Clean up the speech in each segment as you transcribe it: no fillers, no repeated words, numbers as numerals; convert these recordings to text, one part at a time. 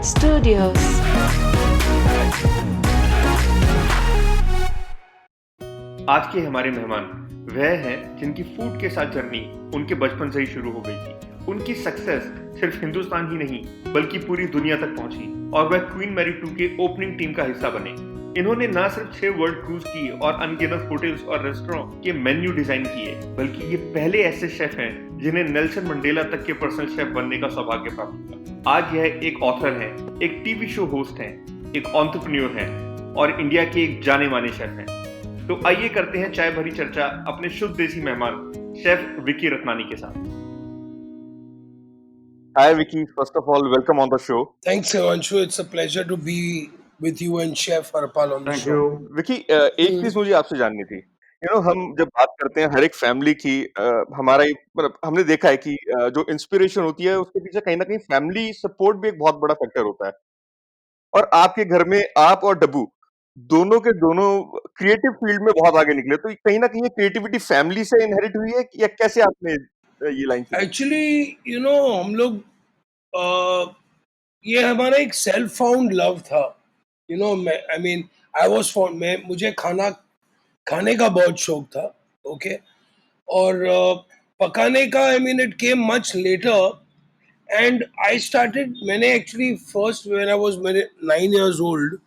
Studios. आज के हमारे मेहमान वह हैं जिनकी फूड के साथ जर्नी उनके बचपन से ही शुरू हो गई थी। उनकी सक्सेस सिर्फ हिंदुस्तान ही नहीं बल्कि पूरी दुनिया तक पहुंची और वह क्वीन मैरी 2 के ओपनिंग टीम का हिस्सा बने। इन्होंने न सिर्फ 6 वर्ल्ड क्रूज की और अनगिनत होटल्स और रेस्टोरेंट के मेन्यू डिजाइन किए, बल्कि ये पहले ऐसे शेफ हैं जिन्हें नेल्सन मंडेला तक के पर्सनल शेफ बनने का सौभाग्य प्राप्त हुआ। आज यह एक ऑथर हैं, एक टीवी शो होस्ट हैं, एक एंटरप्रेन्योर हैं और इंडिया के एक जाने माने शेफ हैं। तो आइए करते हैं चाय भरी चर्चा अपने शुद्ध देसी मेहमान शेफ विकी रत्नानी के साथ। Hi Vicky, first of all, welcome on the show. Thanks, Himannshu. It's a pleasure to be with you and Chef Harpal on the Thank show. you. Vicky, एक चीज मुझे आपसे जाननी थी। हम जब बात करते हैं हर एक फैमिली की, हमारा मतलब हमने देखा है कि जो इंस्पिरेशन होती है उसके पीछे कहीं ना कहीं फैमिली सपोर्ट भी एक बहुत बड़ा फैक्टर होता है। और आपके घर में आप और डब्बू दोनों के दोनों क्रिएटिव फील्ड में बहुत आगे निकले, तो कहीं ना कहीं क्रिएटिविटी फैमिली से इनहेरिट हुई है या कैसे आपने ये लाइन चुनी? Actually, हम लोग ये हमारा एक सेल्फ फाउंड लव था. मुझे खाने का बहुत शौक था. ओके. और पकाने का it came much later. And मैंने actually first when I was 9 years old,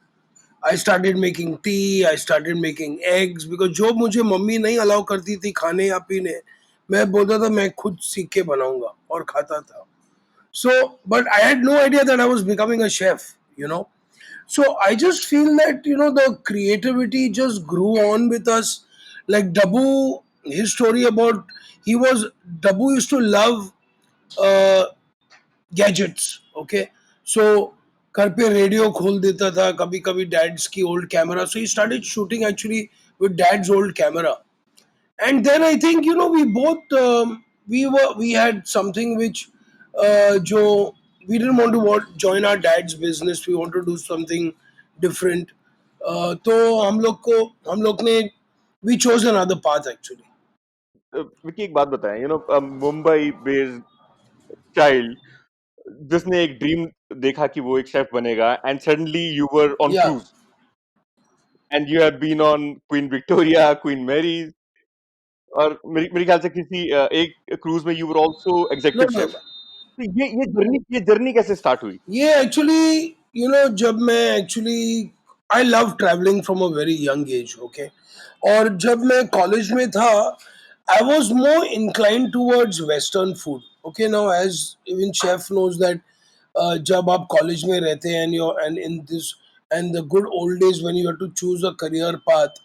I started making tea, I started making eggs, because जो मुझे मम्मी नहीं अलाउ करती थी खाने या पीने, मैं बोलता था मैं खुद सीख के बनाऊंगा और खाता था. So, but I had no idea that I was becoming a chef. So I just feel that, the creativity just grew on with us. Like Dabu, his story about, Dabu used to love uh, gadgets. Okay. So घर पे radio खोल देता था, कभी कभी dad's की old camera. So he started shooting actually with dad's old camera. And then I think we both we had something which जो we didn't want to join our dad's business. We want to do something different. तो हम लोग ने we chose another path actually. Vicky, एक बात बताएं, Mumbai based child जिसने एक ड्रीम देखा कि वो एक शेफ बनेगा and suddenly you were on Yeah. Cruise and you have been on Queen Victoria, Queen Mary, और मेरे ख्याल से किसी एक क्रूज में you were also No, executive no. Chef. तो ये जर्नी कैसे स्टार्ट हुई? ये एक्चुअली जब मैं actually I love travelling from a very young age. Okay. और जब मैं कॉलेज में था, I was more inclined towards western food. Okay. Now as even chef knows that जब आप कॉलेज में रहते हैं and in this and the good old days when you have to choose a career path,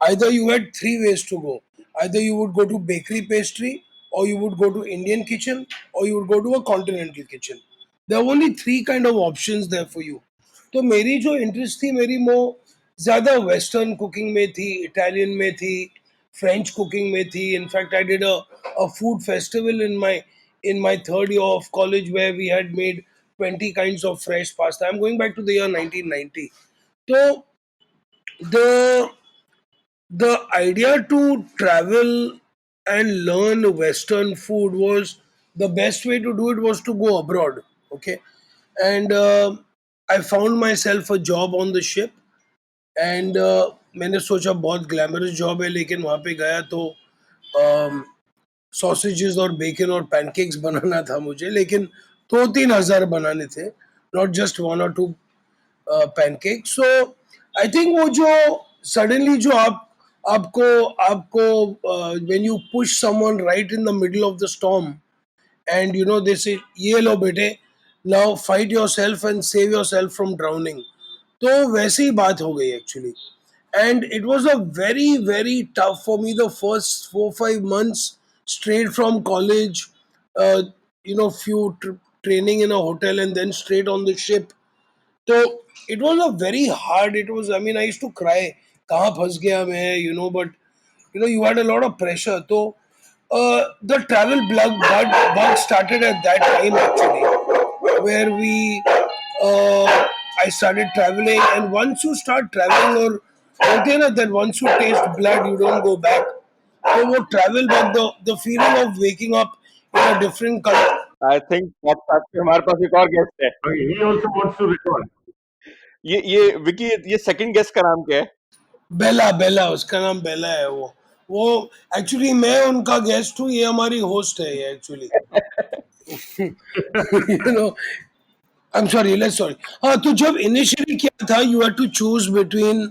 either you had 3 ways to go. Either you would go to bakery pastry, or you would go to Indian kitchen, or you would go to a continental kitchen. There are only 3 kind of options there for you. तो मेरी जो interest थी, मेरी ज़्यादा western cooking में थी, Italian में थी, फ्रेंच कुकिंग में थी. In fact I did a food festival in my third year of college where we had made 20 kinds of fresh pasta. I'm going back to the year 1990. So the idea to travel and learn Western food was the best way to do it was to go abroad. Okay. And I found myself a job on the ship. And मैंने सोचा बहुत glamorous job है, लेकिन वहाँ पे गया तो sausages और बेकन और पैनकेक्स बनाना था मुझे. लेकिन 2-3 हजार बनाने थे, not just 1 or 2 pancake. So I think वो जो सडनली जो आपको when you push someone right in the middle of the storm and they से ये लो बेटे, now fight yourself and save yourself from drowning. तो वैसी ही बात हो गई actually. And it was a very, very tough for me the first 4-5 months straight from college, few training in a hotel and then straight on the ship. So it was a very hard, I used to cry, कहाँ फंस गया मैं, but you had a lot of pressure. So the travel bug started at that time actually, where I started traveling. And once you start traveling, or okay na, that once you taste blood you don't go back. So वो travel bug, the feeling of waking up in a different I think podcast पे हमारे पास एक और guest है। Okay, he also wants to record. ये विकी, ये second guest का नाम क्या है? बेला, बेला, उसका नाम बेला है। वो एक्चुअली मैं उनका गेस्ट हूँ, ये हमारी होस्ट है ये actually. You know, I am sorry, let's sorry. हाँ, तो जब इनिशियली क्या था, you had to choose between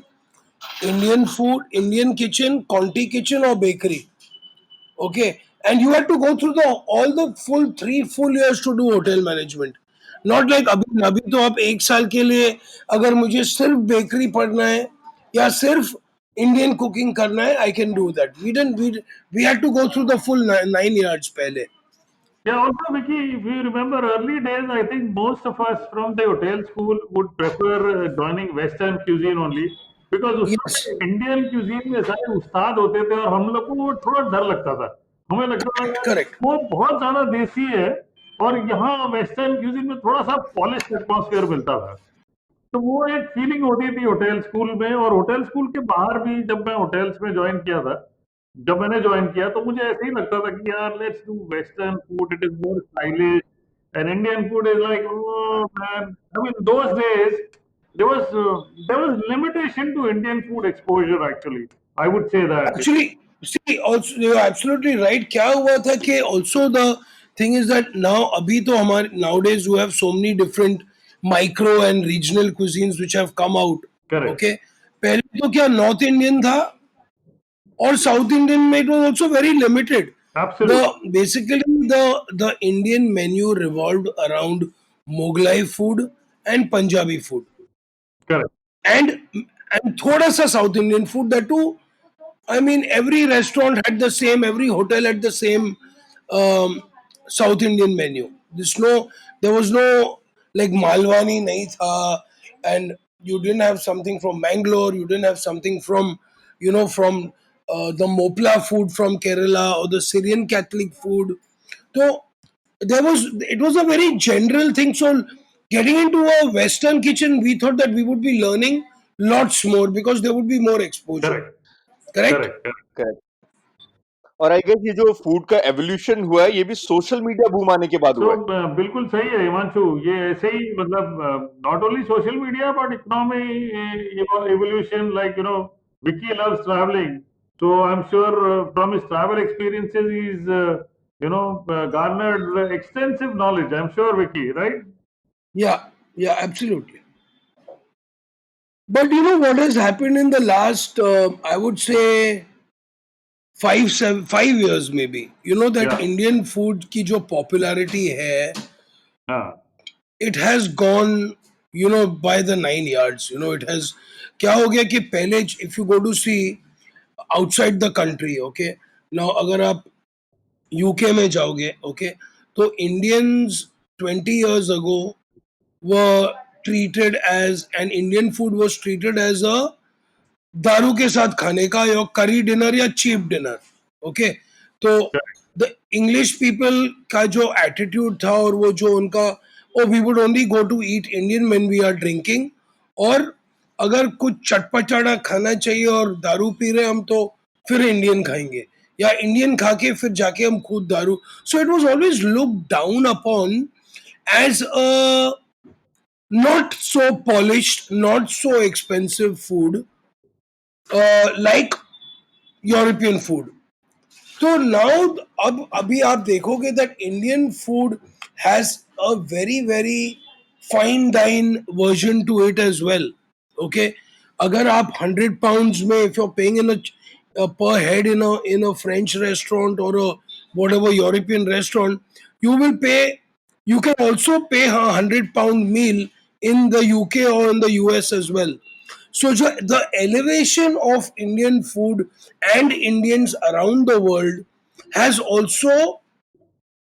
Indian food, Indian kitchen, conti kitchen और bakery. Okay, and you had to go through the all the full 3 full years to do hotel management. Not like अभी तो आप एक साल के लिए अगर मुझे सिर्फ बेकरी पढ़ना है या सिर्फ इंडियन कुकिंग करना है, I can do that. We had to go through the full 9 years पहले। Yeah, also, Vicky, if you remember early days, I think most of us from the hotel school would prefer joining Western cuisine only because उस yes, समय Indian cuisine में सारे उस्ताद होते थे और हम लोग को वो थोड़ा डर लगता था। हमें लगता था यार करेक्ट। वो बहुत ज्यादा देसी है और यहाँ वेस्टर्न क्यूजिन में थोड़ा सा पॉलिश एटमॉस्फेयर मिलता था। तो वो एक फीलिंग होती थी होटल स्कूल में और होटल स्कूल के बाहर भी जब मैं होटल्स में ज्वाइन किया था, जब मैंने ज्वाइन किया तो मुझे ऐसे ही लगता था कि यार let's do western food, it is more stylish and Indian food is like oh man. I mean those days there was limitation to Indian food exposure actually. I would say that. Actually, see, also you're absolutely right. क्या हुआ था कि also the thing is that now अभी तो हमारे nowadays you have so many different micro and regional cuisines which have come out. Correct. Okay, पहले तो क्या नॉर्थ इंडियन था और साउथ इंडियन में it was also very limited. Absolutely. The Indian menu revolved around Mughlai food and Punjabi food Correct. and थोड़ा सा South Indian food, that too. I mean, every restaurant had the same, every hotel had the same um, South Indian menu. There was no like Malwani nahi tha, and you didn't have something from Mangalore. You didn't have something from, from the Mopla food from Kerala or the Syrian Catholic food. So it was a very general thing. So getting into a Western kitchen, we thought that we would be learning lots more because there would be more exposure. Correct. Correct? Correct. Correct. और I guess ये जो food का evolution हुआ है ये भी social media boom आने के बाद हुआ है। बिल्कुल सही है हिमांशु, ये ऐसे ही मतलब not only social media but economy evolution, like Vicky loves traveling, so I'm sure from his travel experiences he's garnered extensive knowledge, I'm sure, Vicky, right? Yeah, absolutely. But you know what has happened in the last, I would say, 5 years maybe. You know that Yeah. Indian food की जो popularity है, हाँ, it has gone, by the 9 yards. It has. क्या हो गया कि पहले if you go to see outside the country, okay, now अगर आप UK में जाओगे, okay, तो Indians 20 years ago were treated as, and Indian food was treated as a दारू के साथ खाने का या करी डिनर या चीप डिनर। ओके, तो द इंग्लिश पीपल का जो एटीट्यूड था और वो जो उनका, oh we would only go to eat Indian when we are drinking, और अगर कुछ चटपटाना खाना चाहिए और दारू पी रहे हम तो फिर इंडियन खाएंगे या इंडियन खा के फिर जाके हम खुद दारू। So it was always look down upon as a not so polished, not so expensive food, like European food. So now, अभी आप देखोगे that Indian food has a very very fine dine version to it as well. Okay, अगर आप 100 pounds में, if you're paying in a per head in a French restaurant or a whatever European restaurant, you will pay. You can also pay a 100 pound meal in the UK or in the US as well. So the elevation of Indian food and Indians around the world has also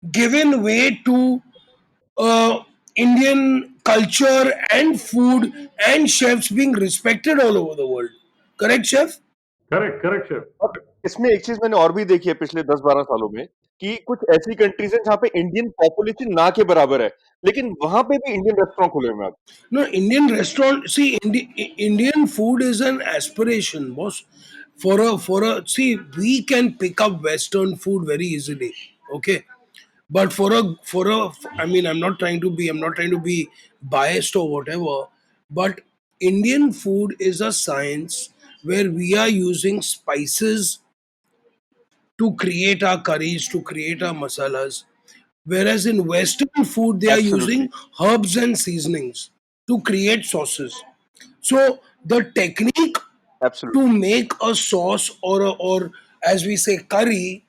given way to Indian culture and food and chefs being respected all over the world. Correct, chef? correct, chef. और इसमें एक चीज मैंने और भी देखी है पिछले 10-12 सालों में कि कुछ ऐसी कंट्रीज हैं जहाँ पे इंडियन पॉपुलेशन ना के बराबर है, लेकिन वहां पे भी इंडियन रेस्टोरेंट खुले हुए हैं। No, Indian restaurant. See, Indian food is an aspiration, boss. For a see, we can pick up Western food very easily. Okay, But I mean, I'm not trying to be biased or whatever, but Indian food is a science where we are using spices to create our curries, to create our masalas. Whereas in Western food, they are Absolutely. using herbs and seasonings to create sauces. So the technique Absolutely. to make a sauce or as we say curry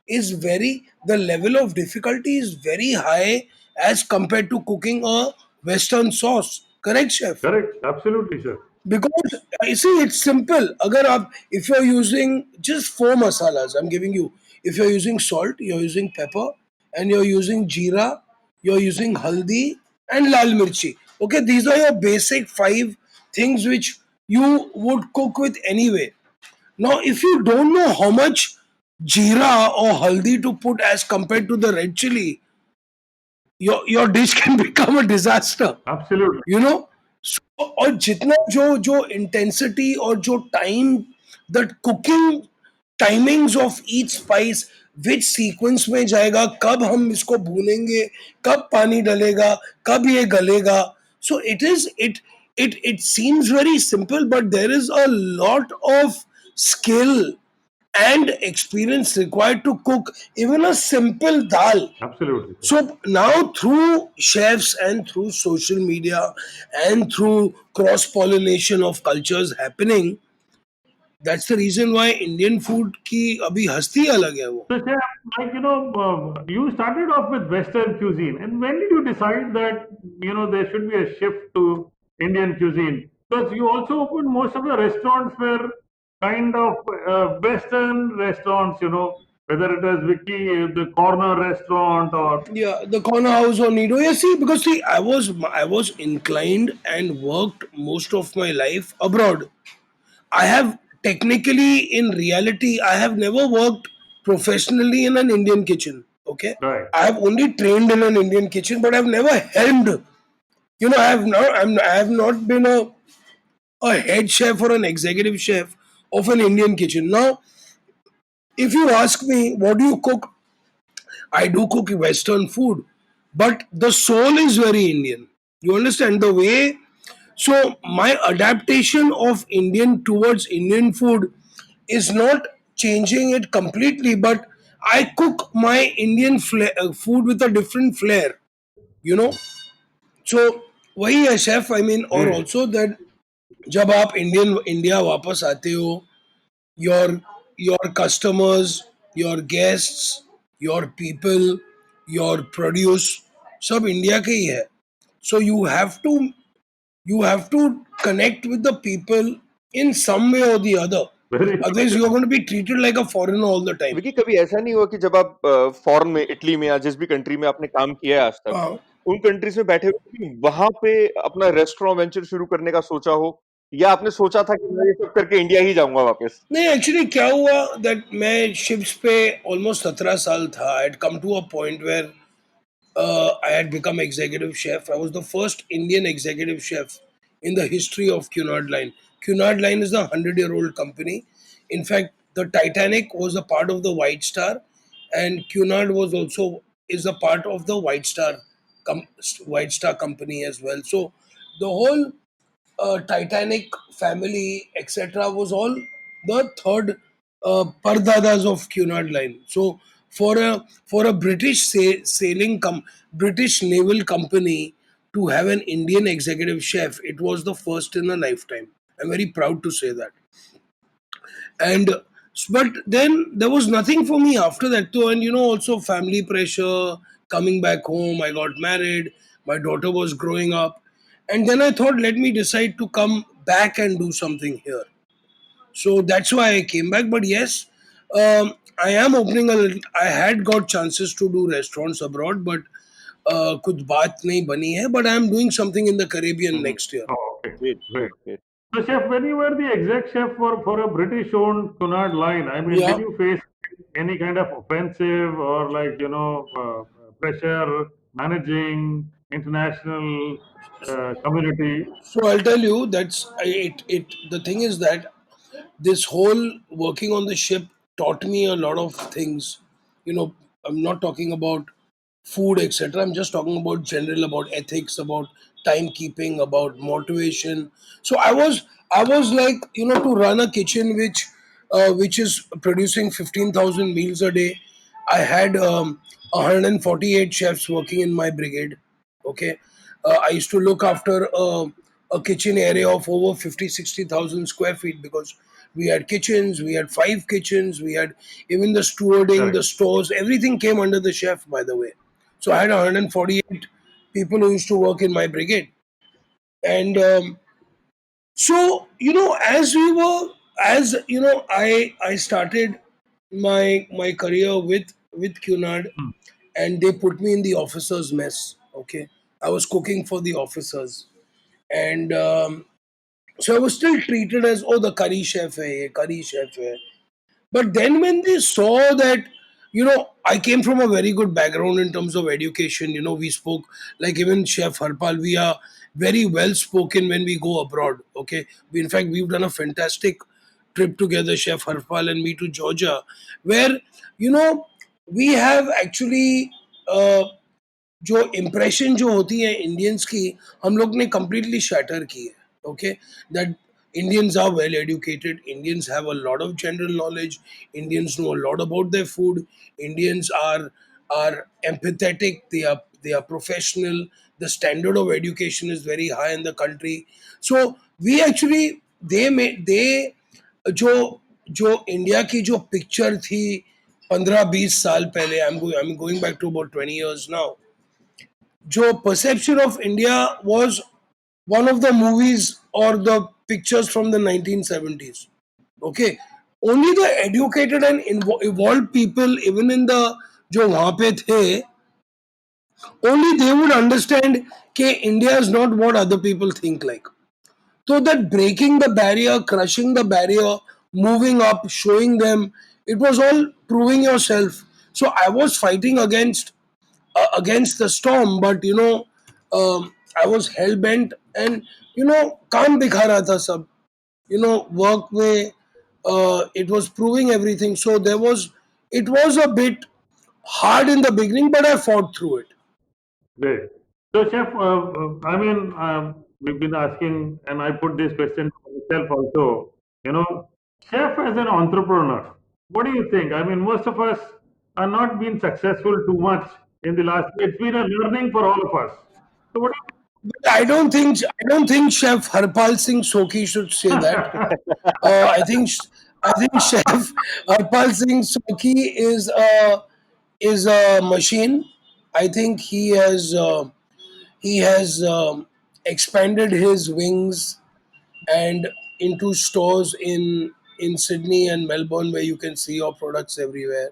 is very, the level of difficulty is very high as compared to cooking a Western sauce. Correct, chef? Correct, absolutely, sir. Because you see, it's simple. If you're using just four masalas, I'm giving you. If you're using salt, you're using pepper, and you're using jeera, you're using haldi and lal mirchi. Okay, these are your basic five things which you would cook with anyway. Now, if you don't know how much jeera or haldi to put as compared to the red chili, your dish can become a disaster. Absolutely. You know और जितना जो जो intensity और जो time, that cooking timings of each spice, which sequence में जाएगा, कब हम इसको भूनेंगे, कब पानी डलेगा, कब ये गलेगा. So it seems very simple but there is a lot of skill and experience required to cook even a simple dal. Absolutely, sir. So now through chefs and through social media and through cross pollination of cultures happening, that's the reason why Indian food की अभी हस्ती अलग है वो. So, Chef, you started off with Western cuisine, and when did you decide that there should be a shift to Indian cuisine? Because you also opened most of the restaurants were kind of Western restaurants, whether it is Vicky, the corner restaurant, or Yeah, the corner house or Nido. Yeah, see, because see, I was inclined and worked most of my life abroad. I have technically, in reality, I have never worked professionally in an Indian kitchen. Okay, right, I have only trained in an Indian kitchen, but I've never helmed. I have not been a head chef or an executive chef of an Indian kitchen. Now, if you ask me, what do you cook? I do cook Western food, but the soul is very Indian. You understand the way? So my adaptation of Indian towards Indian food is not changing it completely, but I cook my food with a different flair. You know. So वही है chef. I mean, और जी, also that जब आप India वापस आते हो, your your customers, your guests, your people, your produce सब India के ही है. So you have to connect with the people in some way or the other. very true, Otherwise, you are Chef. going to be treated like a foreigner all the time. Vicky, कभी ऐसा नहीं हुआ कि जब आप foreign में, Italy में या जिस भी कंट्री में आपने काम किया है आज तक, हाँ. उन कंट्रीज में बैठे हुए वहां पे अपना रेस्टोरेंट वेंचर शुरू करने का सोचा हो, या आपने सोचा था कि मैं ये सब करके इंडिया ही जाऊंगा वापस? नहीं, एक्चुअली क्या हुआ दैट मैं शिप्स पे ऑलमोस्ट 17 साल था. I had come to a point where I had become executive chef. I was the first Indian executive chef in the history of Cunard Line. Cunard Line is a 100-year-old company. In fact, the Titanic was a part of the White Star, and Cunard was also is a part of the White Star company as well. So the whole Titanic family, etc., was all the third pardadas of Cunard Line. So for a British naval company to have an Indian executive chef, it was the first in a lifetime. I'm very proud to say that. And but then there was nothing for me after that too. And also family pressure, coming back home, I got married, my daughter was growing up, and then I thought, let me decide to come back and do something here. So that's why I came back. But yes, I am opening a little, I had got chances to do restaurants abroad, but कुछ बात नहीं बनी है. But I am doing something in the Caribbean hmm, next year. Oh, okay, great great. Great great. So, Chef, when you were the exec chef for a British-owned Cunard line, I mean, did Yeah. you face any kind of offensive or pressure managing international community? So I'll tell you, it. The thing is that this whole working on the ship taught me a lot of things. I'm not talking about food, etc. I'm just talking about general, about ethics, about timekeeping, about motivation. So I was like, to run a kitchen which is producing 15,000 meals a day. I had 148 chefs working in my brigade. Okay, I used to look after a kitchen area of over 50, 60,000 square feet, because we had kitchens, we had 5 kitchens, we had even the stewarding, the Correct. stores, everything came under the chef, by the way. So I had 148 people who used to work in my brigade. And so, I started my career with Cunard, Hmm. and they put me in the officers' mess. Okay, I was cooking for the officers, and so I was still treated as, oh, the curry chef hai, ye curry chef hai. But then when they saw that, I came from a very good background in terms of education. We spoke, like even Chef Harpal, we are very well spoken when we go abroad. Okay. In fact, we've done a fantastic trip together, Chef Harpal and me, to Georgia, where, you know, we have actually जो impression जो होती है Indians की, हम लोग ने completely shatter की है. Okay, that Indians are well educated, Indians have a lot of general knowledge, Indians know a lot about their food, Indians are empathetic, they are professional, the standard of education is very high in the country. So we actually, they जो जो India की जो picture थी 15-20 साल पहले, I'm going back to about 20 years now. जो perception of India was one of the movies or the pictures from the 1970s. Okay, only the educated and evolved people, even in the जो वहाँ पे थे, only they would understand कि India is not what other people think like. So that breaking the barrier, crushing the barrier, moving up, showing them, it was all proving yourself. So I was fighting against the storm, but I was hell bent, and काम दिखा रहा था सब, work में, it was proving everything. So it was a bit hard in the beginning, but I fought through it. Great. So, Chef, I mean, we've been asking, and I put this question to myself also. You know, Chef as an entrepreneur, what do you think? I mean, most of us are not being successful too much in the last. It's been a learning for all of us. So, what do But I don't think Chef Harpal Singh Sokhi should say that. you? I think Chef Harpal Singh Sokhi is a machine. I think he has expanded his wings and into stores in Sydney and Melbourne, where you can see your products everywhere.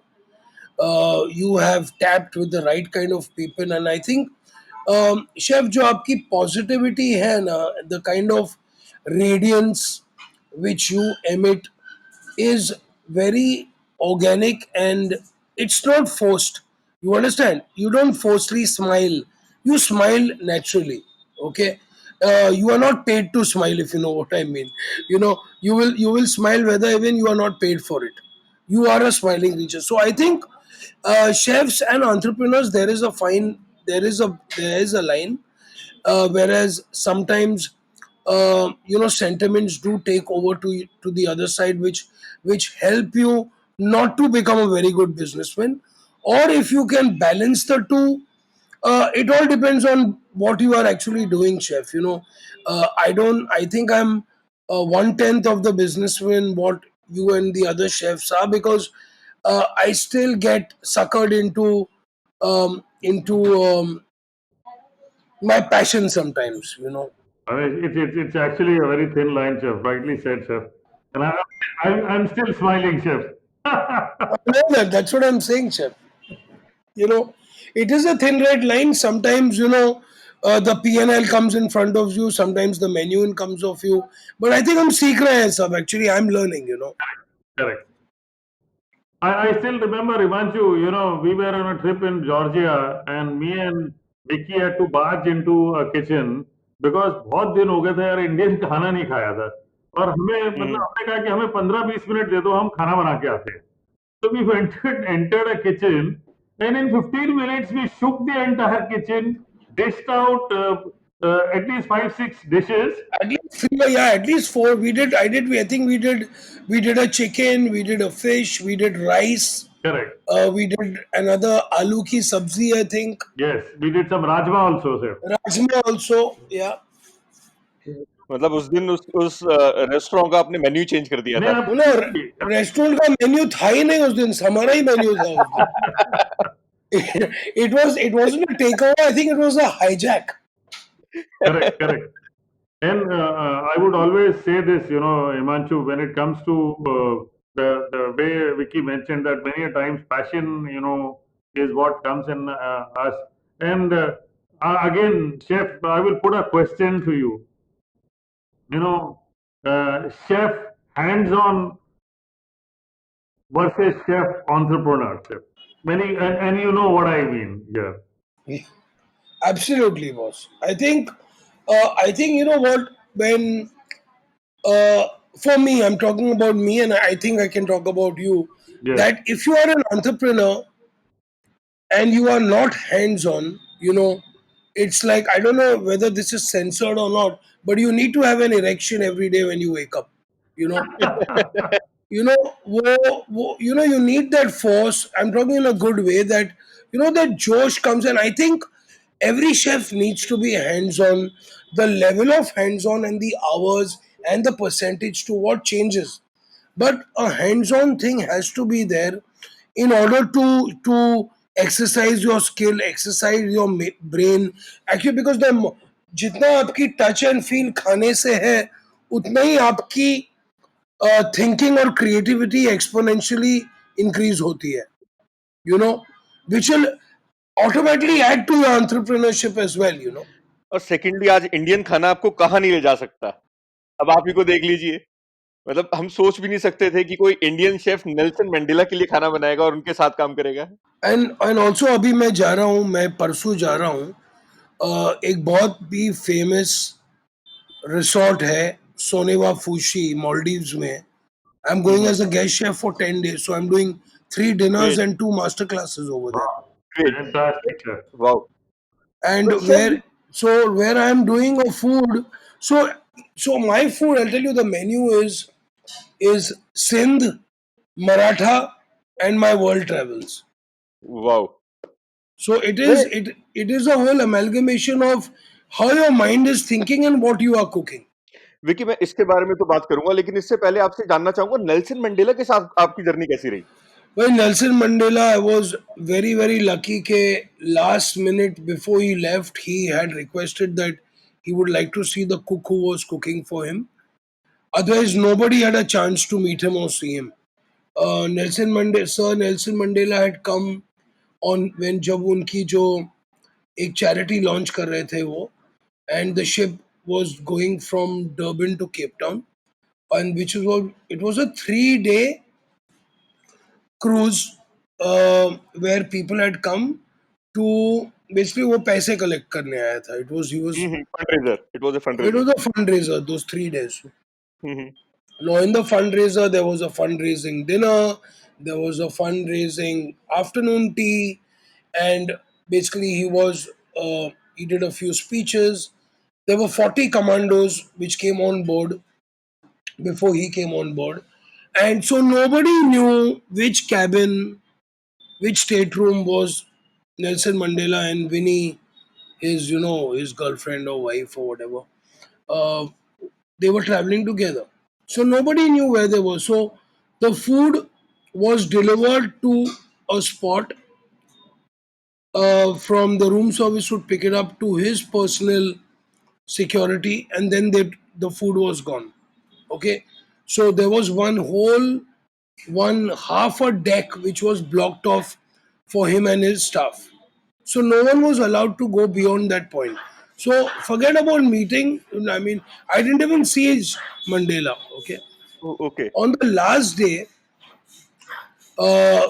You have tapped with the right kind of people, and I think chef, जो आपकी positivity है ना, the kind of radiance which you emit is very organic, and it's not forced. You understand? You don't forcefully smile. You smile naturally. Okay. You are not paid to smile, if you know what I mean. You will smile whether even you are not paid for it. You are a smiling creature. So I think chefs and entrepreneurs, there is a line, whereas sometimes sentiments do take over to the other side, which help you not to become a very good businessman, or if you can balance the two. It all depends on what you are actually doing, chef. I think I'm 1/10 of the businessman what you and the other chefs are, because I still get suckered into my passion sometimes. I mean, it's actually a very thin line, Chef. Rightly said, Chef. And I'm still smiling, Chef. I know that. That's what I'm saying, chef. You know, it is a thin red line. Sometimes, the PNL comes in front of you. Sometimes the menu in comes of you. But I think I'm seek rahe hain sab. Actually, I'm learning. Correct. I still remember, Himannshu, we were on a trip in Georgia, and me and Vicky had to barge into a kitchen because बहुत दिन हो गए थे यार, Indian खाना नहीं खाया था, और हमें मतलब हमने कहा कि हमें 15-20 मिनट दे दो, हम खाना बना के आते हैं. So we entered a kitchen, And in 15 minutes, we shook the entire kitchen, dished out at least 5, 6 dishes. At least three, yeah, at least four. We did. I did. I think we did. We did a chicken. We did a fish. We did rice. Correct. We did another aloo ki sabzi. I think Yes, we did some rajma also, sir. rajma also. Yeah. मतलब उस दिन उस restaurant का आपने menu change कर दिया नहीं, था। अब You know, रेस्टोरेंट का मेन्यू था ही नहीं उस दिन. हमारा ही मेन्यू था उस दिन. It wasn't a takeover. I think it was a hijack. correct, correct. And I would always say this, Himanshu, when it comes to the way Vicky mentioned that many a times passion, is what comes in us. And again, Chef, I will put a question to you. Chef hands-on versus chef entrepreneurship. And you know what I mean here. Absolutely, boss. I think you know what, when for me, I'm talking about me, and I think I can talk about you. Yes. That if you are an entrepreneur and you are not hands-on, it's like, I don't know whether this is censored or not, but you need to have an erection every day when you wake up. You know, you need that force. I'm talking in a good way, that that Josh comes, and I think every chef needs to be hands-on. The level of hands-on and the hours and the percentage to what changes, but a hands-on thing has to be there in order to exercise your skill, exercise your brain. Actually, because जितना आपकी touch and feel खाने से है, उतना ही आपकी thinking और creativity exponentially increase होती है, which will automatically add to your entrepreneurship as well. और सेकेंडली आज इंडियन खाना आपको कहाँ नहीं ले जा सकता। अब आप ही को देख लीजिए, मतलब हम सोच भी नहीं सकते थे कि कोई इंडियन शेफ नेल्सन मंडेला के लिए खाना बनाएगा और उनके साथ काम करेगा। एंड ऑल्सो अभी मैं जा रहा हूँ, मैं परसों जा रहा हूँ एक बहुत भी फेमस रिसोर्ट है सोनेवा फूशी मालदीव्स में. I am going as a guest chef for 10 days, so I'm doing 3 dinners and 2 master classes over there. Great. Fantastic, sir. Wow. And where I am doing a food, so my food, I'll tell you, the menu is Sindh, Maratha, and my world travels. Wow. So it is a whole amalgamation of how your mind is thinking and what you are cooking. Vicky, मैं इसके बारे में तो बात करूंगा, लेकिन इससे पहले आपसे जानना चाहूंगा नेल्सन मंडेला के साथ आपकी जर्नी कैसी रही? Well, Nelson Mandela, I was very, very lucky that last minute before he left, he had requested that he would like to see the cook who was cooking for him. Otherwise, nobody had a chance to meet him or see him. Sir Nelson Mandela had come on when जब उनकी जो एक charity launch कर रहे थे वो, and the ship was going from Durban to Cape Town, and it was a 3-day cruise where people had come to basically वो पैसे collect करने आया था. It was Fundraiser. It was a fundraiser. It was a fundraiser those 3 days. Mhm. Now in the fundraiser there was a fundraising dinner, there was a fundraising afternoon tea, and basically he did a few speeches. There were 40 commandos which came on board before he came on board, and so nobody knew which cabin, which stateroom was Nelson Mandela and Winnie, his girlfriend or wife or whatever. Uh, they were traveling together. So nobody knew where they were. So the food was delivered to a spot. From the room service would pick it up to his personal security, and then the food was gone. Okay. So there was one half a deck which was blocked off for him and his staff. So no one was allowed to go beyond that point. So forget about meeting. I mean, I didn't even see his Mandela. Okay. Oh, okay. On the last day, uh,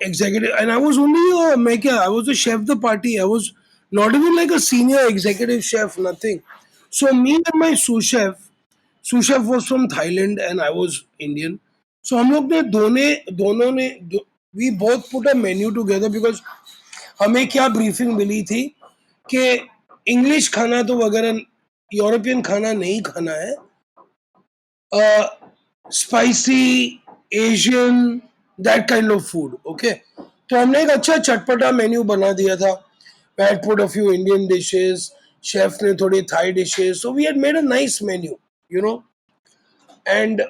executive, and I was only a maker. I was a chef the party. I was not even like a senior executive chef. Nothing. So me and my sous chef was from Thailand and I was Indian. So हम लोग ने दोनों ने we both put a menu together because हमें क्या briefing मिली थी कि English खाना तो वगैरह यूरोपियन खाना नहीं खाना है, spicy Asian that kind of food. Okay, तो हमने एक अच्छा चटपटा मेन्यू बना दिया था. We had put a few Indian dishes, chef ने थोड़ी Thai dishes, so we had made a nice menu, you know. And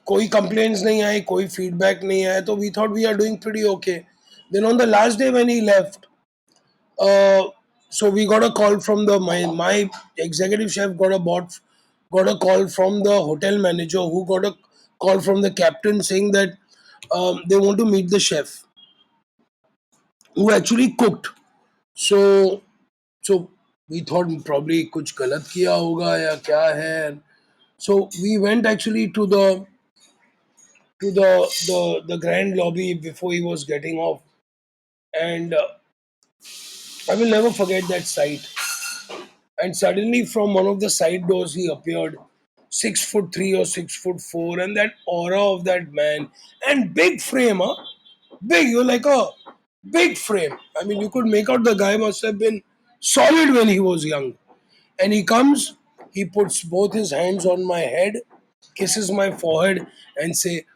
कोई complaints नहीं आए, कोई feedback नहीं आया, तो we thought we are doing pretty okay. Then on the last day when he left, so we got a call from my executive chef got a call from the hotel manager, who got a call from the captain saying that they want to meet the chef who actually cooked. So we thought probably कुछ गलत किया होगा या क्या है. So we went actually to the grand lobby before he was getting off, and I will never forget that sight. And suddenly from one of the side doors he appeared, 6'3" or 6'4", and that aura of that man, and big frame, huh? Big, you're like a big frame. I mean, you could make out the guy must have been solid when he was young. And he comes, he puts both his hands on my head, kisses my forehead, and say,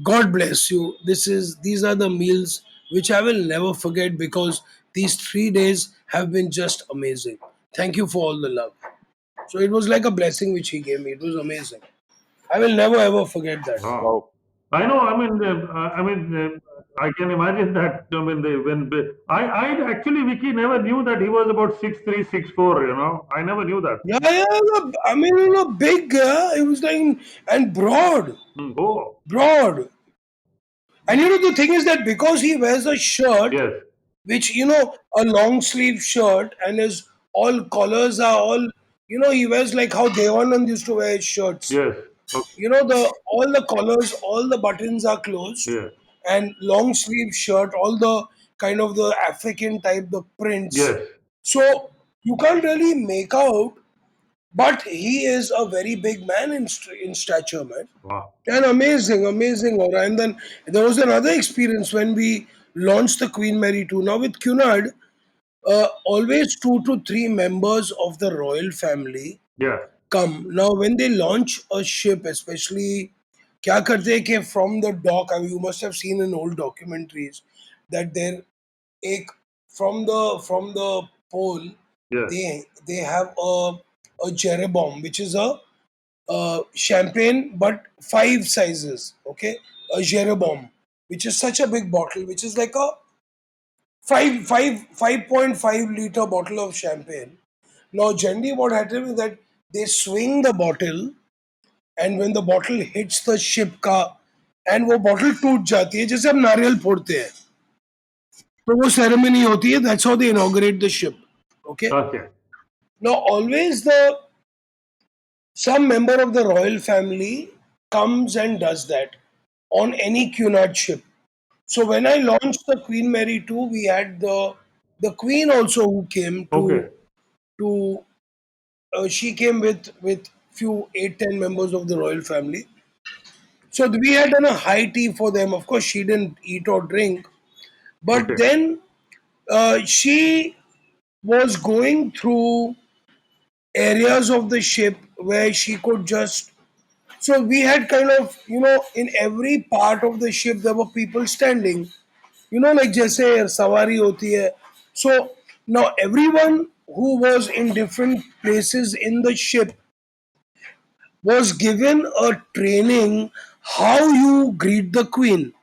God bless you. These are the meals which I will never forget, because these 3 days have been just amazing. Thank you for all the love. So it was like a blessing which he gave me. It was amazing. I will never ever forget that. Wow. Wow. I know. I can imagine that. I mean, I actually, Vicky, never knew that he was about 6'3", 6'4". You know, I never knew that. Yeah. I mean, big. It was like, and broad, Oh, broad. And the thing is that because he wears a shirt, yes, which a long sleeve shirt, and his all collars are all, he wears like how Devanand used to wear his shirts. yes, okay, The all the collars, all the buttons are closed, yes, and long sleeve shirt, all the kind of the African type, the prints. yes. So you can't really make out, but he is a very big man in stature, man. Wow. And amazing aura. And then there was another experience when we launched the Queen Mary 2. Now with Cunard, always 2 to 3 members of the royal family Yeah, come. Now when they launch a ship, especially क्या करते हैं कि from the dock, I mean, you must have seen in old documentaries that there एक from the pole, yes, they have a jeroboam, which is a champagne, but 5 sizes. Okay, a jeroboam, which is such a big bottle, which is like a 5.5 liter bottle of champagne. Now, generally, what happens is that they swing the bottle, and when the bottle hits the ship का, and वो bottle टूट जाती है, जैसे हम नारियल फोड़ते हैं, तो वो ceremony होती है. That's how they inaugurate the ship. Okay. okay, Now, always some member of the royal family comes and does that on any Cunard ship. So when I launched the Queen Mary 2, we had the Queen also who came okay, to she came with few 8-10 members of the royal family. So we had done a high tea for them. Of course, she didn't eat or drink, but okay, then she was going through areas of the ship where she could just. So we had kind of, in every part of the ship there were people standing. Like जैसे सवारी होती है. So now everyone who was in different places in the ship was given a training how you greet the queen.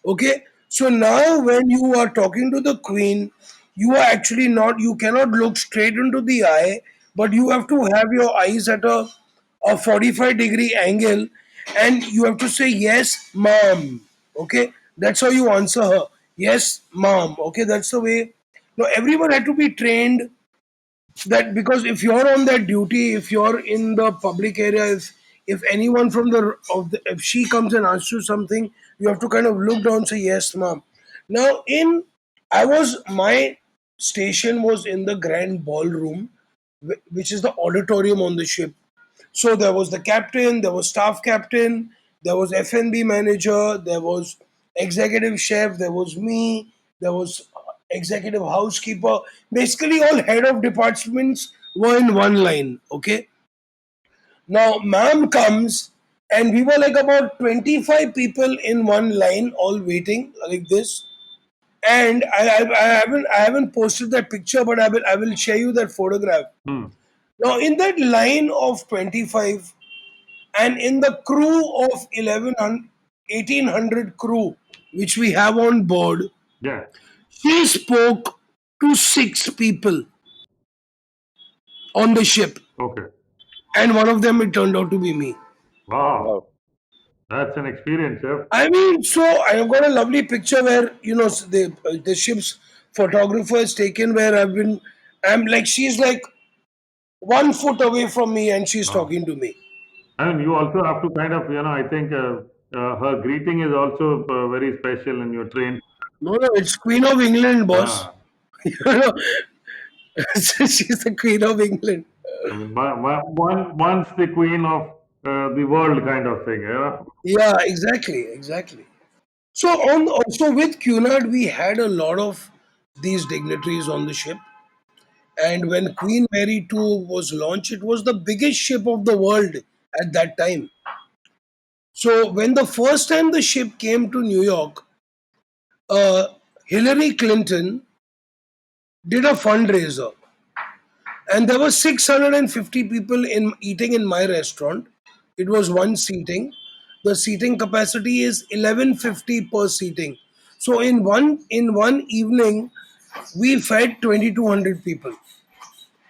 Okay, so now when you are talking to the queen, you are actually not, you cannot look straight into the eye, but you have to have your eyes at a 45-degree angle, and you have to say, yes, mom. Okay, that's how you answer her. Yes, mom. Okay, that's the way. Now, everyone had to be trained that, because if you're on that duty, if you're in the public area, if anyone from if she comes and asks you something, you have to kind of look down and say, yes, ma'am. Now my station was in the grand ballroom, which is the auditorium on the ship. So there was the captain, there was staff captain, there was F&B manager, there was executive chef, there was me, there was executive housekeeper. Basically, all head of departments were in one line. Okay. Now, ma'am comes, and we were like about 25 people in one line, all waiting like this. And I haven't posted that picture, but I will share you that photograph. Hmm. Now, in that line of 25, and in the crew of 1,800 crew, which we have on board, Yeah. she spoke to 6 people on the ship, Okay. and one of them, it turned out to be me. Wow. Wow. That's an experience, chef. I mean, so I've got a lovely picture where the ship's photographer is taken where I'm like, she's like 1 foot away from me and she's Wow. talking to me. I mean, you also have to kind of, I think her greeting is also very special in your train. No, no, it's Queen of England, boss. Ah, You know, she's the Queen of England. I mean, once the queen of the world kind of thing. Yeah. Yeah, exactly, exactly. So on also with Cunard, we had a lot of these dignitaries on the ship. And when Queen Mary 2 was launched, it was the biggest ship of the world at that time. So when the first time the ship came to New York, uh, Hillary Clinton did a fundraiser, and there were 650 people in eating in my restaurant. It was one seating. The seating capacity is 1150 per seating. So in one evening, we fed 2200 people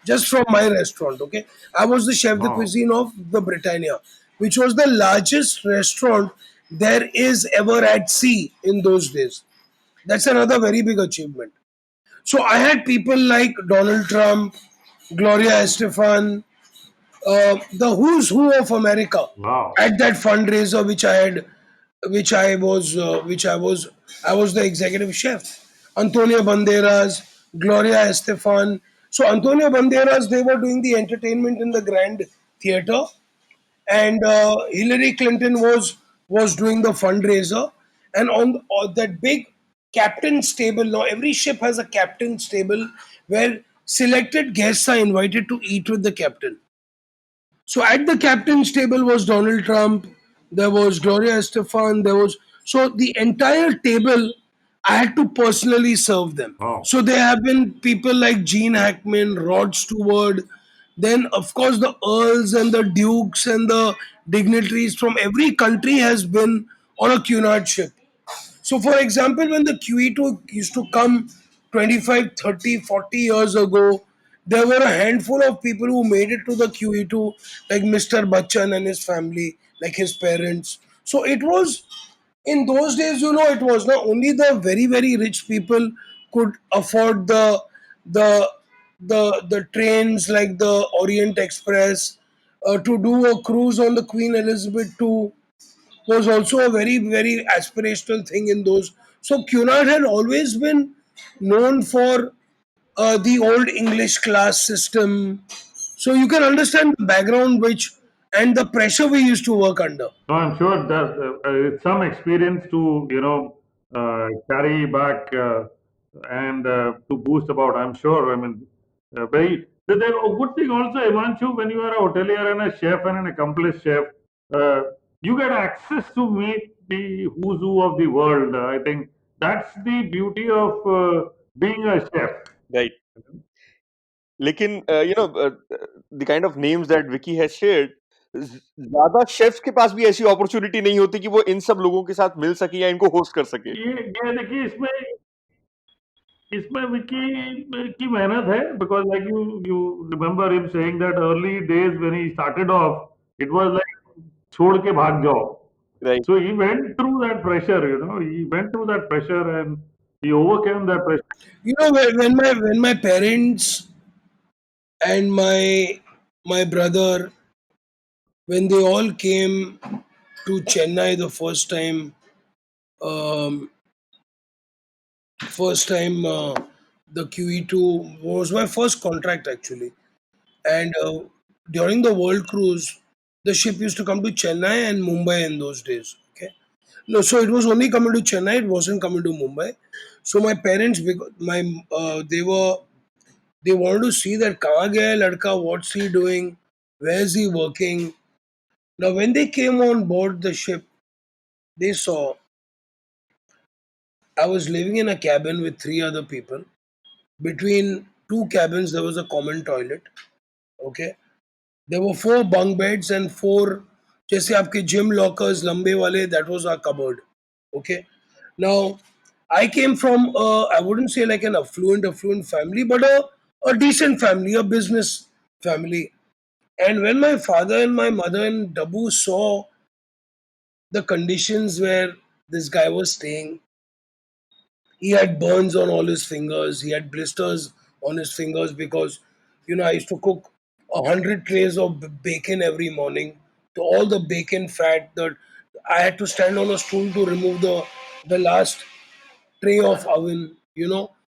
just from my restaurant. Okay, I was the chef de Wow. cuisine of the Britannia, which was the largest restaurant there is ever at sea in those days. That's another very big achievement. So I had people like Donald Trump, Gloria Estefan, the who's who of America Wow. at that fundraiser, I was the executive chef. Antonio Banderas, Gloria Estefan. So Antonio Banderas, they were doing the entertainment in the Grand Theater, and Hillary Clinton was doing the fundraiser, and on that big captain's table. Now every ship has a captain's table where selected guests are invited to eat with the captain. So at the captain's table was Donald Trump, there was Gloria Estefan, there was so the entire table I had to personally serve them. Wow. So there have been people like Gene Hackman, Rod Stewart, then of course the earls and the dukes and the dignitaries from every country has been on a Cunard ship. So, for example, when the QE2 used to come 25, 30, 40 years ago, there were a handful of people who made it to the QE2, like Mr. Bachchan and his family, like his parents. So, it was in those days, it was not only the very, very rich people could afford the the trains like the Orient Express, to do a cruise on the Queen Elizabeth II was also a very, very aspirational thing in those. So Cunard had always been known for the old English class system. So you can understand the background which and the pressure we used to work under. So I'm sure that it's some experience to carry back and to boost about. I'm sure. I mean, very. A good thing also, Himanshu, when you are a hotelier and a chef and an accomplished chef, uh, you get access to meet the who's who of the world. I think that's the beauty of being a chef. Right. लेकिन the kind of names that Vicky has shared, ज्यादा chefs के पास भी ऐसी opportunity नहीं होती कि वो इन सब लोगों के साथ मिल सके या इनको होस्ट कर सके. ये देखिए इसमें विकी की मेहनत है because like you remember him saying that early days when he started off it was like छोड़ के भाग जाओ. Right. So he went through that pressure, he went through that pressure and he overcame that pressure. When my parents and my brother, when they all came to Chennai the um, first time, the QE2 was my first contract actually. And during the world cruise, The ship used to come to Chennai and Mumbai in those days. Okay. No, so it was only coming to Chennai. It wasn't coming to Mumbai. So my parents, they wanted to see that kahan gaya hai ladka, what's he doing, where is he working. Now when they came on board the ship, they saw I was living in a cabin with three other people. Between two cabins, there was a common toilet. Okay, there were four bunk beds and four, जैसे आपके gym lockers लंबे वाले, that was our cupboard. Okay, now I came from I wouldn't say like an affluent family, but a decent family, a business family. And when my father and my mother and Dabu saw the conditions where this guy was staying, he had burns on all his fingers. He had blisters on his fingers because, I used to cook 100 trays of bacon every morning. To all the bacon fat, that I had to stand on a stool to remove the last tray of oven.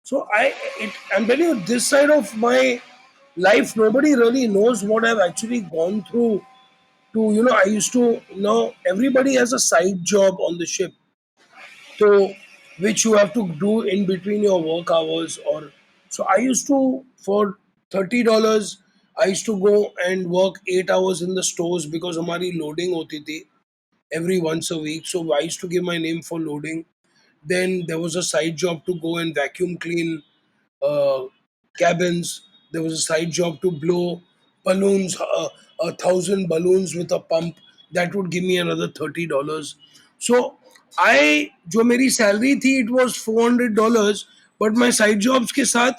So I'm telling you, this side of my life, nobody really knows what I've actually gone through. I used to, everybody has a side job on the ship, so which you have to do in between your work hours. Or so I used to, for $30, I used to go and work 8 hours in the stores because हमारी loading होती थी every once a week. So I used to give my name for loading. Then there was a side job to go and vacuum clean uh, cabins. There was a side job to blow balloons, 1,000 balloons with a pump. That would give me another $30. So जो मेरी salary थी, it was $400, but my side jobs के साथ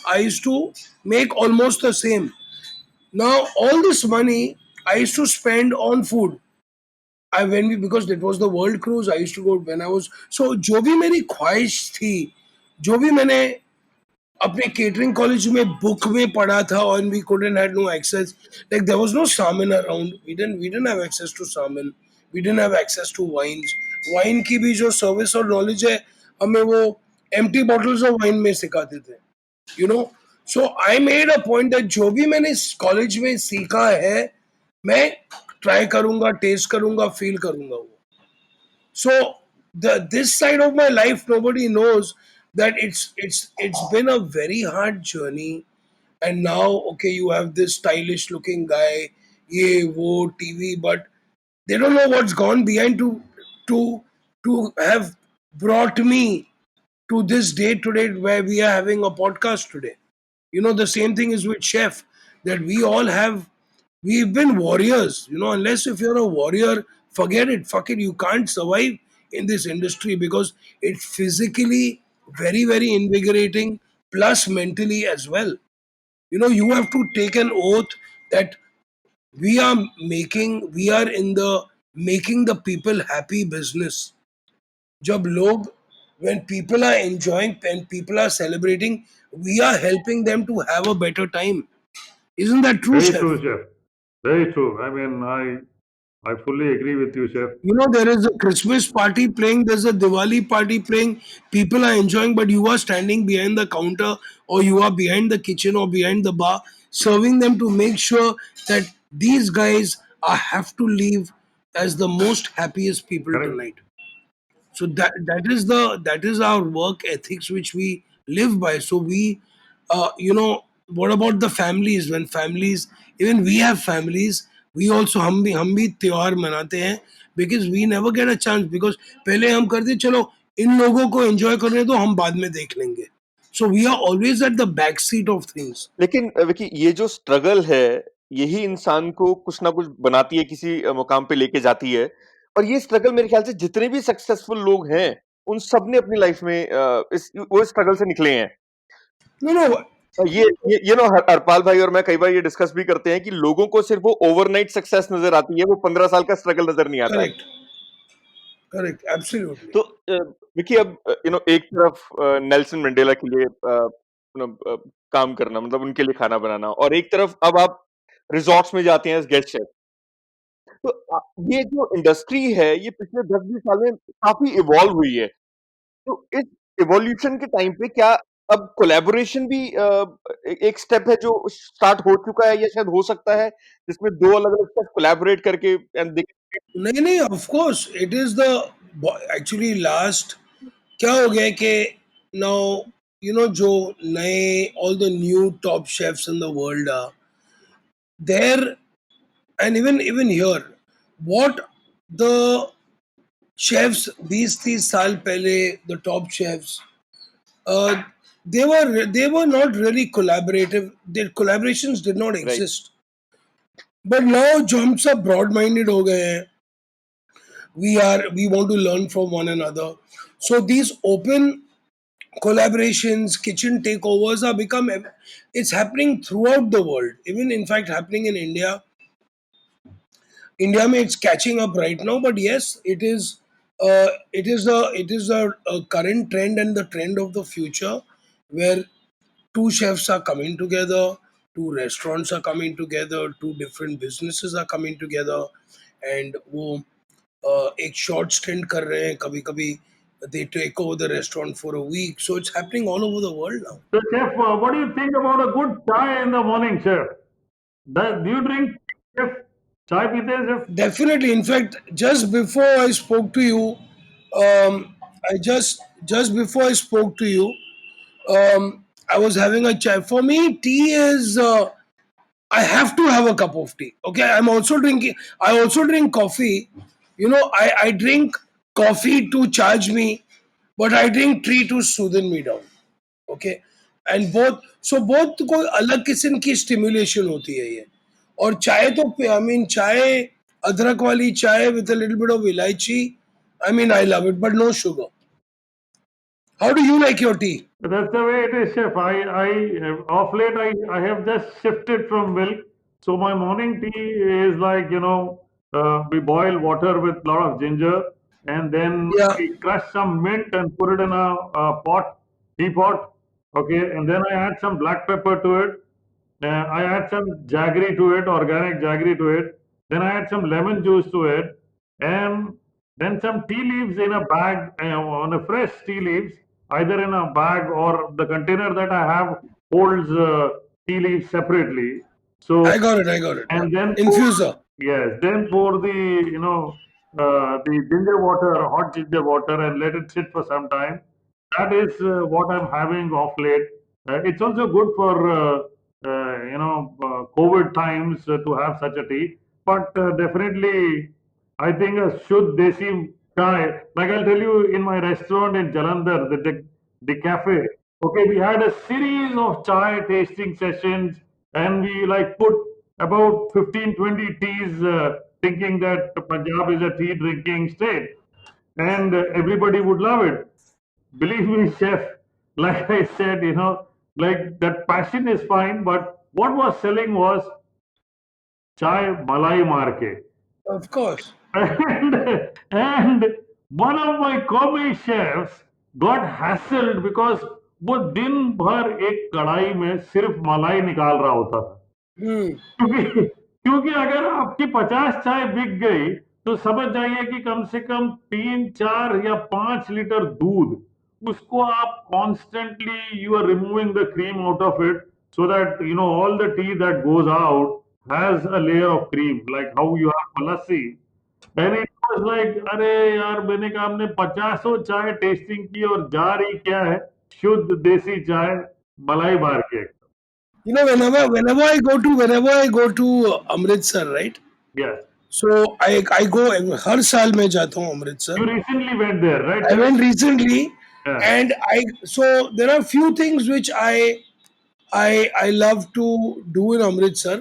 I used to make almost the same. Now all this money I used to spend on food. Because it was the world cruise, I used to go when I was, so जो भी मेरी ख्वाहिश थी, जो भी मैंने अपने catering college में बुक में पढ़ा था, and we couldn't had no access, like there was no salmon around, we didn't have access to salmon, we didn't have access to wine की भी जो सर्विस और नॉलेज है, हमें वो empty bottles of wine में सिखाते थे, you know. So I made a point that जो भी मैंने कॉलेज में सीखा है, मैं ट्राई करूंगा, टेस्ट करूंगा, फील करूंगा वो. So this side of my life, nobody knows that it's been a very hard journey. And now, okay, you have this stylish looking guy, ye wo TV, but they don't know what's gone behind to to have brought me to this day today where we are having a podcast today. The same thing is with Chef, that we've been warriors. Unless if you're a warrior, forget it, fuck it, you can't survive in this industry because it's physically very, very invigorating, plus mentally as well. You have to take an oath that we are in the making the people happy business. जब लोग, when people are enjoying and people are celebrating, we are helping them to have a better time. Isn't that true, Very Chef? true, Chef. Very true. I mean, I fully agree with you, Chef. There is a Christmas party playing, there's a Diwali party playing, people are enjoying, but you are standing behind the counter, or you are behind the kitchen or behind the bar, serving them to make sure that these guys have to leave as the most happiest people Correct. tonight. So that is our work ethics which we live by. So we, what about the families? When families, even we have families, we also हम भी त्योहार मनाते हैं, because we never get a chance, because पहले हम करते चलो इन लोगों को enjoy करने दो, हम बाद में देख लेंगे. So we are always at the back seat of things. लेकिन विकी, ये जो स्ट्रगल है, यही इंसान को कुछ ना कुछ बनाती है, किसी मुकाम पे लेके जाती है. और ये स्ट्रगल मेरे ख्याल से जितने भी सक्सेसफुल लोग हैं, उन सब ने अपनी लाइफ में वो स्ट्रगल से निकले हैं. No, ये हरपाल भाई और मैं कई बार ये डिस्कस भी करते हैं कि लोगों को सिर्फ वो ओवरनाइट सक्सेस नजर आती है, वो 15 साल का स्ट्रगल नजर नहीं आता है. correct, absolutely. तो विकी, अब एक तरफ नेल्सन मंडेला के लिए काम करना, मतलब उनके लिए खाना बनाना, और एक तरफ अब आप रिजॉर्ट्स में जाते हैं एज गेस्ट शेफ. तो ये जो इंडस्ट्री है, ये पिछले 10-20 साल में काफी इवॉल्व हुई है. तो इस इवोल्यूशन के टाइम पे क्या अब कोलैबोरेशन भी एक स्टेप है जो स्टार्ट हो चुका है या शायद हो सकता है जिसमें दो अलग-अलग शेफ कोलैबोरेट करके एंड दे नहीं नहीं, of course it is the actually last क्या हो गया है कि नाउ जो नए all the new top chefs in the world are there, and even here what the chefs 20-30 साल पहले, the top chefs, uh, they were not really collaborative. Their collaborations did not right exist. But now जो हम सब broad minded हो गए हैं, we want to learn from one another. So these open collaborations, kitchen takeovers are become, it's happening throughout the world. Even in fact happening in India. India mein it's catching up right now, but yes, it is a current trend and the trend of the future where two chefs are coming together, two restaurants are coming together, two different businesses are coming together, and वो एक short stint कर रहे हैं, कभी कभी they take over the restaurant for a week. So it's happening all over the world now. So, Chef, what do you think about a good chai in the morning, Chef? Do you drink, Chef? Chai pite हैं, Chef? Definitely. In fact, just before I spoke to you, just before I spoke to you, I was having a chai. For me, tea is I have to have a cup of tea. Okay, I'm also drinking. I also drink coffee. I drink coffee to charge me, but I drink tea to soothe me down. Okay, and both को अलग किस्म की stimulation होती है ये। और चाय तो आई मीन चाय, अदरक वाली चाय with a little bit of elaichi, I mean I love it, but no sugar. How do you like your tea? That's the way it is, Chef. Of late, I have just shifted from milk. So my morning tea is like, we boil water with a lot of ginger, and then Yeah, we crush some mint and put it in a teapot. Okay, and then I add some black pepper to it. I add some jaggery to it, organic jaggery to it. Then I add some lemon juice to it, and then some tea leaves in a bag, on a fresh tea leaves, either in a bag or the container that I have holds tea leaves separately. So, I got it. I got it. and then Infuser. pour the the ginger water, hot ginger water, and let it sit for some time. That is what I'm having off late. It's also good for COVID times to have such a tea. But definitely, I think a Shudh Desi chai. Like I'll tell you, in my restaurant in Jalandhar, the cafe. Okay, we had a series of chai tasting sessions, and we like put about 15-20 teas, thinking that Punjab is a tea drinking state, and everybody would love it. Believe me, chef, like I said, like that passion is fine, but what was selling was chai malai marke. Of course. And one of my commie chefs got hassled because वो दिन भर एक कढ़ाई में सिर्फ मलाई निकाल रहा होता था। Hmm. क्योंकि अगर आपकी 50 चाय बिक गई तो समझ जाइए कि कम से कम 3-4 या 5 लीटर दूध, उसको आप constantly you are removing the cream out of it, so that all the tea that goes out has a layer of cream, like how you have lassi. And it was like, अरे यार, मैंने कहा हमने 50 चाय testing की और जा रही क्या है, शुद्ध देसी चाय मलाई मार के। whenever I go to Amritsar, right? Yeah. So I go, हर साल मैं जाता हूँ Amritsar. You recently went there, right? I went recently, Yeah. and there are few things which I love to do in Amritsar.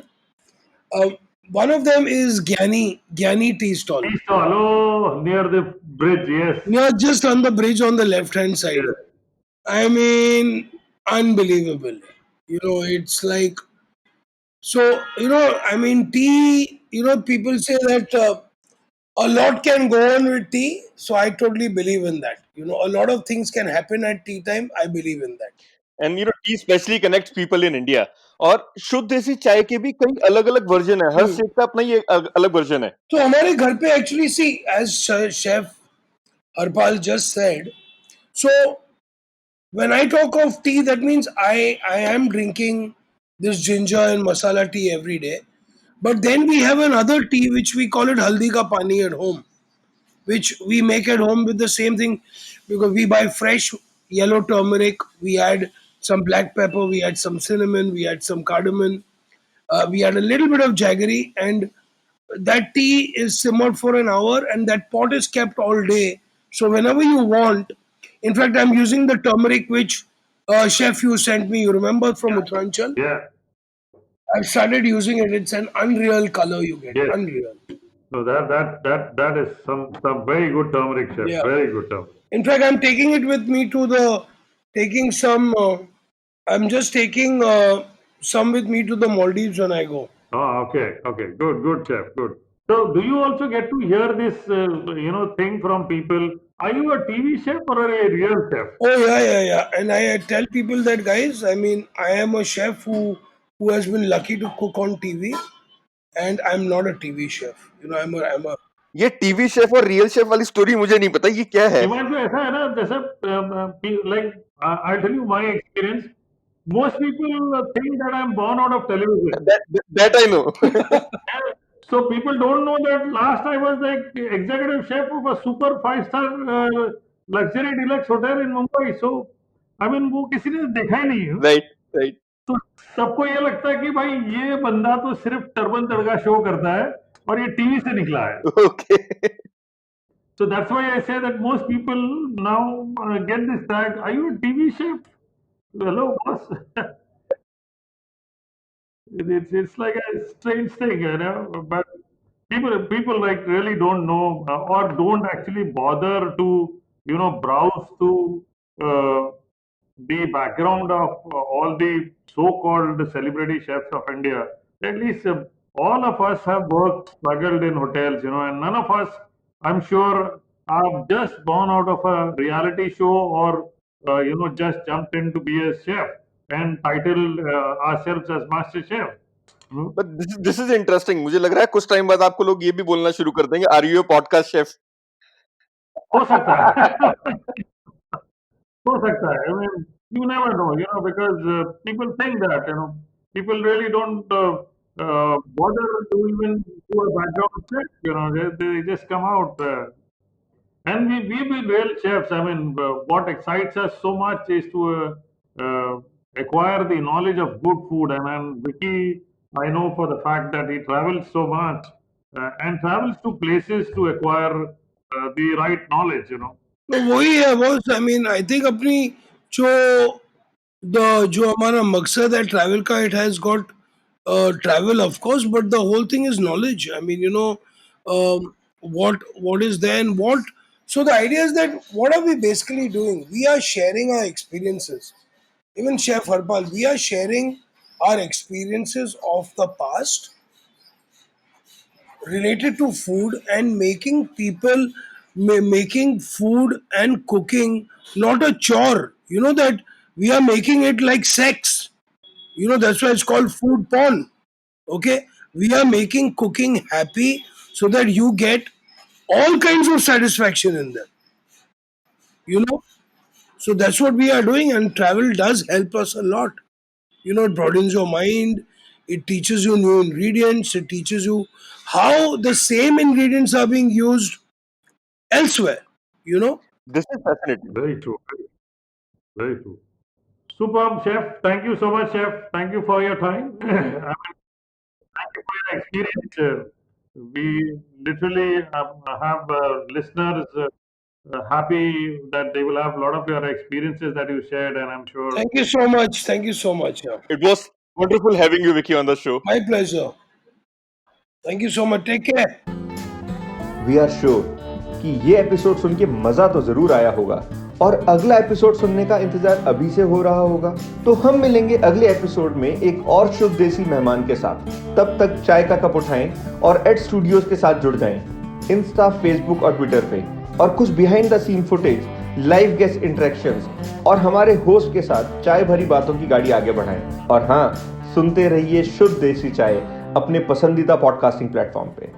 Uh, One of them is Gyani tea stall. Tea stall, oh, near the bridge, yes. Just on the bridge on the left hand side. Yes. I mean, unbelievable. It's like, so, I mean, tea, people say that a lot can go on with tea. So I totally believe in that. A lot of things can happen at tea time. I believe in that. And T specially connects people in India. और शुद्ध देसी चाय के भी कई अलग-अलग version है, हर state का अपना ही अलग वर्जन है। तो हमारे घर पे actually see, as chef Harpal just said, so When I talk of tea, that means I am drinking this ginger and masala tea every day. But then we have another tea which we call it haldi ka pani at home, which we make at home with the same thing, because we buy fresh yellow turmeric, we add some black pepper, we add some cinnamon, we add some cardamom, we add a little bit of jaggery, and that tea is simmered for an hour, and that pot is kept all day. So whenever you want, in fact, I'm using the turmeric which chef you sent me. You remember from Uttaranchal? Yeah. I've started using it. It's an unreal color you get. Yes. Unreal. So that is some very good turmeric, chef. Yeah. Very good turmeric. In fact, I'm taking it with me to the taking some. I'm just taking some with me to the Maldives when I go. Oh, okay, okay, good, chef, good. So, do you also get to hear this, thing from people? Are you a TV chef or a real chef? Oh yeah. And I tell people that, guys, I mean, I am a chef who has been lucky to cook on TV, and I'm not a TV chef. You know, I'm a. ये TV chef और real chef वाली story मुझे नहीं पता ये क्या है. हिमांशु, ऐसा है ना, जैसे like I'll tell you my experience. Most people think that I'm born out of television. That I know. So people don't know that last I was the executive chef of a super 5-star luxury deluxe hotel in Mumbai. So I mean वो किसी ने देखा ही नहीं है. Right. तो सबको ये लगता है कि भाई ये बंदा तो सिर्फ टर्बन तड़का शो करता है और ये टीवी से निकला है. Okay. So that's why I say that most people now get this tag. Are you a TV chef? Hello, boss. It's like a strange thing, you know. But people like really don't know or don't actually bother to browse to uh, the background of all the so-called celebrity chefs of India. At least all of us have worked, struggled in hotels, and none of us, I'm sure, are just born out of a reality show or just jumped in to be a chef and titled ourselves as master chef. But this is interesting. मुझे लग रहा है कुछ time बाद आपको लोग ये भी बोलना शुरू कर देंगे, Are you a podcast chef? हो सकता है. हो सकता है. I mean, you never know, because people think that, people really don't bother to even do a background check, they just come out. And we've been real chefs. I mean, what excites us so much is to acquire the knowledge of good food. And Vicky, I know for the fact that he travels so much and travels to places to acquire the right knowledge, तो वही है boss. I mean, I think अपनी जो हमारा मकसद है travel का, it has got travel, of course, but the whole thing is knowledge. I mean, what is there and what. So the idea is that what are we basically doing? We are sharing our experiences. Even Chef Harpal, we are sharing our experiences of the past related to food, and making people making food and cooking not a chore. You know that we are making it like sex. That's why it's called food porn. Okay, we are making cooking happy so that you get all kinds of satisfaction in them. So that's what we are doing, and travel does help us a lot. It broadens your mind, it teaches you new ingredients, it teaches you how the same ingredients are being used elsewhere. This is fascinating. Very true. Very true. Superb, chef. Thank you so much, chef. Thank you for your time. I mean, thank you for your experience. We literally have listeners happy that they will have a lot of your experiences that you shared, and I'm sure. Thank you so much. Thank you so much. Yeah. It was wonderful having you, Vicky, on the show. My pleasure. Thank you so much. Take care. We are sure कि ये episode सुन के मजा तो जरूर आया होगा और अगला एपिसोड सुनने का इंतजार अभी से हो रहा होगा. तो हम मिलेंगे अगले एपिसोड में एक और शुद्ध देसी मेहमान के साथ. तब तक चाय का कप उठाएं और एड स्टूडियोज के साथ जुड़ जाएं. इंस्टा, फेसबुक और ट्विटर पे. और कुछ behind the scene footage, live guest interactions और हमारे होस्ट के साथ चाय भरी बातों की गाड़ी आगे बढ़ाएं. और हाँ, सुनते रहिए शुद्ध देसी चाय अपने पसंदीदा पॉडकास्टिंग प्लेटफॉर्म पे.